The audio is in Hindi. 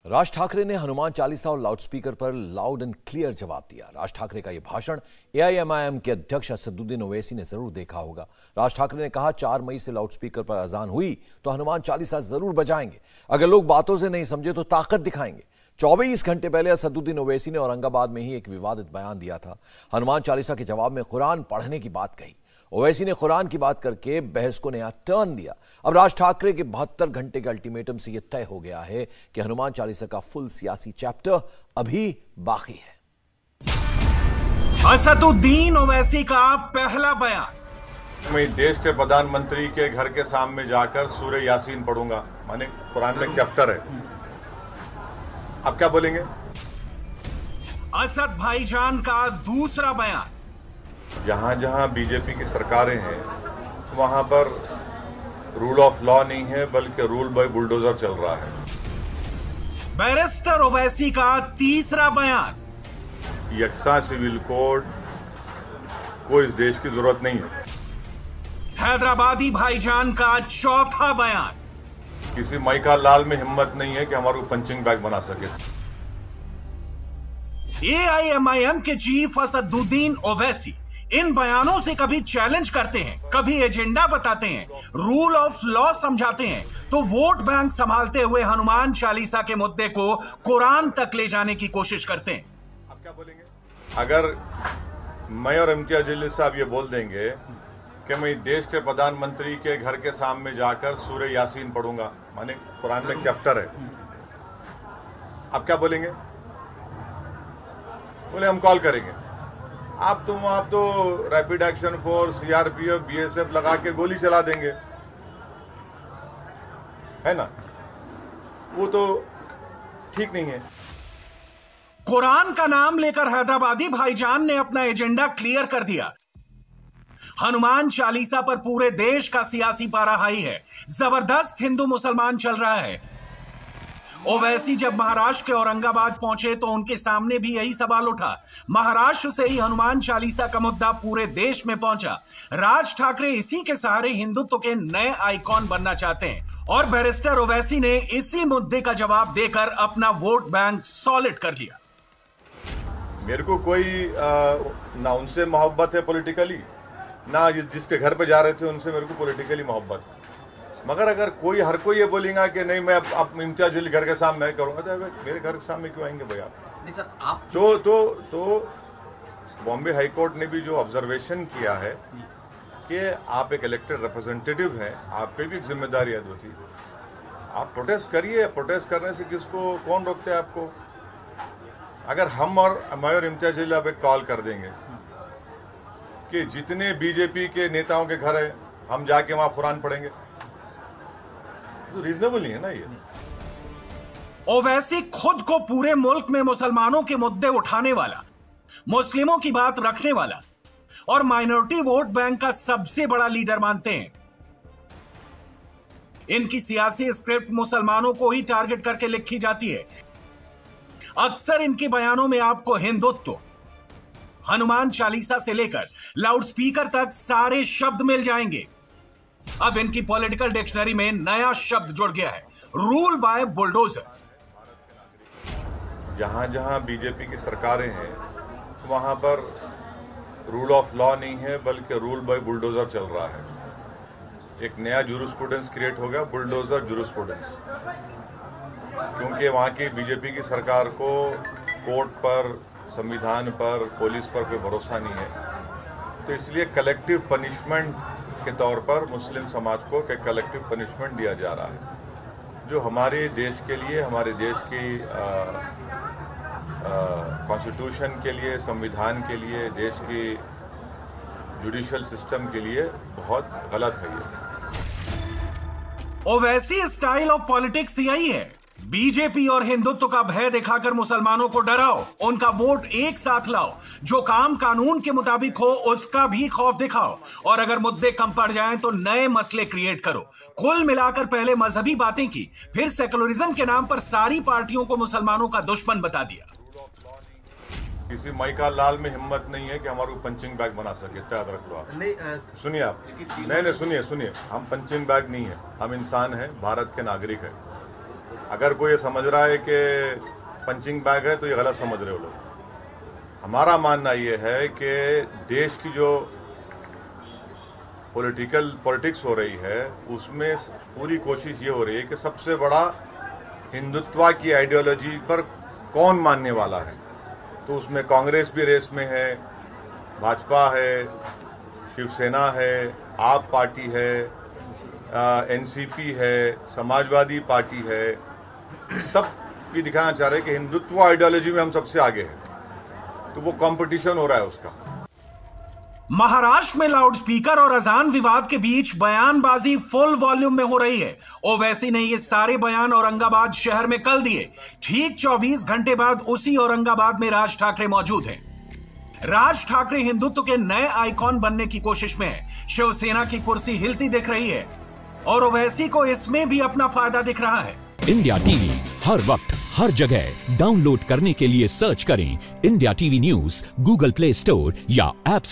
राज ठाकरे ने हनुमान चालीसा और लाउडस्पीकर पर लाउड एंड क्लियर जवाब दिया। राज ठाकरे का यह भाषण एआईएमआईएम के अध्यक्ष असदुद्दीन ओवैसी ने जरूर देखा होगा। राज ठाकरे ने कहा 4 मई से लाउडस्पीकर पर अजान हुई तो हनुमान चालीसा जरूर बजाएंगे। अगर लोग बातों से नहीं समझे तो ताकत दिखाएंगे। 24 घंटे पहले असदुद्दीन ओवैसी ने औरंगाबाद में ही एक विवादित बयान दिया था। हनुमान चालीसा के जवाब में कुरान पढ़ने की बात कही। ओवैसी ने कुरान की बात करके बहस को नया टर्न दिया। अब राज ठाकरे के 72 घंटे के अल्टीमेटम से यह तय हो गया है कि हनुमान चालीसा का फुल सियासी चैप्टर अभी बाकी है। असदुद्दीन ओवैसी का पहला बयान। मैं देश के प्रधानमंत्री के घर के सामने जाकर सूरह यासीन पढ़ूंगा, माने कुरान में चैप्टर है। आप क्या बोलेंगे? असद भाईजान का दूसरा बयान। जहां जहां बीजेपी की सरकारें हैं वहां पर रूल ऑफ लॉ नहीं है बल्कि रूल बाय बुलडोजर चल रहा है। बैरिस्टर ओवैसी का तीसरा बयान। यकसा सिविल कोड को इस देश की जरूरत नहीं है। हैदराबादी भाईजान का चौथा बयान। किसी माइका लाल में हिम्मत नहीं है कि हमारे को पंचिंग बैग बना सके। एआईएमआईएम के चीफ असदुद्दीन ओवैसी इन बयानों से कभी चैलेंज करते हैं, कभी एजेंडा बताते हैं, रूल ऑफ लॉ समझाते हैं, तो वोट बैंक संभालते हुए हनुमान चालीसा के मुद्दे को कुरान तक ले जाने की कोशिश करते हैं। आप क्या बोलेंगे? अगर मैं और इम्तियाज अली साहब ये बोल देंगे कि मैं देश के प्रधानमंत्री के घर के सामने जाकर सूरह यासीन पढ़ूंगा, माने कुरान में चैप्टर है। आप क्या बोलेंगे? बोले हम कॉल करेंगे। आप तो rapid action force, CRPF, BSF लगा के गोली चला देंगे, है ना? वो तो ठीक नहीं है। कुरान का नाम लेकर हैदराबादी भाईजान ने अपना एजेंडा क्लियर कर दिया। हनुमान चालीसा पर पूरे देश का सियासी पारा हाई है। जबरदस्त हिंदू मुसलमान चल रहा है। ओवैसी जब महाराष्ट्र के औरंगाबाद पहुंचे तो उनके सामने भी यही सवाल उठा। महाराष्ट्र से ही हनुमान चालीसा का मुद्दा पूरे देश में पहुंचा। राज ठाकरे इसी के सहारे हिंदुत्व के नए आइकॉन बनना चाहते हैं और बैरिस्टर ओवैसी ने इसी मुद्दे का जवाब देकर अपना वोट बैंक सॉलिड कर लिया। मेरे को कोई ना उनसे मोहब्बत है पॉलिटिकली, ना जिसके घर पे जा रहे थे उनसे मेरे को पॉलिटिकली मोहब्बत है। मगर अगर हर कोई ये बोलेगा कि नहीं मैं अब इम्तियाज अली घर के सामने करूंगा, तो मेरे घर के सामने क्यों आएंगे भाई आप? नहीं सर, आप तो बॉम्बे हाई कोर्ट ने भी जो ऑब्जर्वेशन किया है कि आप एक इलेक्टेड रिप्रेजेंटेटिव हैं, आप पे भी एक जिम्मेदारी है होती। आप प्रोटेस्ट करिए, प्रोटेस्ट करने से किसको कौन रोकते हैं आपको? अगर मैं और इम्तियाज अली अब एक कॉल कर देंगे कि जितने बीजेपी के नेताओं के घर है हम जाके वहां कुरान पढ़ेंगे, तो रीजनेबल नहीं है ना ये। ओवैसी खुद को पूरे मुल्क में मुसलमानों के मुद्दे उठाने वाला, मुस्लिमों की बात रखने वाला और माइनॉरिटी वोट बैंक का सबसे बड़ा लीडर मानते हैं। इनकी सियासी स्क्रिप्ट मुसलमानों को ही टारगेट करके लिखी जाती है। अक्सर इनके बयानों में आपको हिंदुत्व, हनुमान चालीसा से लेकर लाउडस्पीकर तक सारे शब्द मिल जाएंगे। अब इनकी पॉलिटिकल डिक्शनरी में नया शब्द जुड़ गया है, रूल बाय बुलडोजर। जहां जहां बीजेपी की सरकारें हैं वहां पर रूल ऑफ लॉ नहीं है बल्कि रूल बाय बुलडोजर चल रहा है। एक नया जूरिस्प्रूडेंस क्रिएट हो गया, बुलडोजर जूरिस्प्रूडेंस, क्योंकि वहां की बीजेपी की सरकार को कोर्ट पर, संविधान पर, पुलिस पर कोई भरोसा नहीं है। तो इसलिए कलेक्टिव पनिशमेंट के तौर पर मुस्लिम समाज को एक कलेक्टिव पनिशमेंट दिया जा रहा है, जो हमारे देश के लिए, हमारे देश की कॉन्स्टिट्यूशन के लिए, संविधान के लिए, देश की जुडिशियल सिस्टम के लिए बहुत गलत है ये। ओवैसी स्टाइल ऑफ पॉलिटिक्स यही है, बीजेपी और हिंदुत्व का भय दिखाकर मुसलमानों को डराओ, उनका वोट एक साथ लाओ, जो काम कानून के मुताबिक हो उसका भी खौफ दिखाओ और अगर मुद्दे कम पड़ जाएं तो नए मसले क्रिएट करो। कुल मिलाकर पहले मजहबी बातें की, फिर सेकुलरिज्म के नाम पर सारी पार्टियों को मुसलमानों का दुश्मन बता दिया। किसी माइका लाल में हिम्मत नहीं है कि हमारे को पंचिंग बैग बना सके, याद रख लो आप। सुनिए आप, नहीं सुनिए, हम पंचिंग बैग नहीं है, हम इंसान हैं, भारत के नागरिक हैं। अगर कोई ये समझ रहा है कि पंचिंग बैग है तो ये गलत समझ रहे हो लोग। हमारा मानना ये है कि देश की जो पॉलिटिक्स हो रही है उसमें पूरी कोशिश ये हो रही है कि सबसे बड़ा हिंदुत्व की आइडियोलॉजी पर कौन मानने वाला है। तो उसमें कांग्रेस भी रेस में है, भाजपा है, शिवसेना है, आप पार्टी है, एनसीपी है, समाजवादी पार्टी है। सब ये दिखाना चाह रहे हैं कि हिंदुत्व आइडियोलॉजी में हम सबसे आगे हैं, तो वो कंपटीशन हो रहा है उसका। महाराष्ट्र में लाउडस्पीकर और अजान विवाद के बीच बयानबाजी फुल वॉल्यूम में हो रही है। ओवैसी ने ये सारे बयान औरंगाबाद शहर में कल दिए। ठीक 24 घंटे बाद उसी औरंगाबाद में राज ठाकरे मौजूद हैं। राज ठाकरे हिंदुत्व के नए आइकॉन बनने की कोशिश में है। शिवसेना की कुर्सी हिलती दिख रही है और ओवैसी को इसमें भी अपना फायदा दिख रहा है। इंडिया टीवी हर वक्त हर जगह डाउनलोड करने के लिए सर्च करें India TV news Google play store या ऐप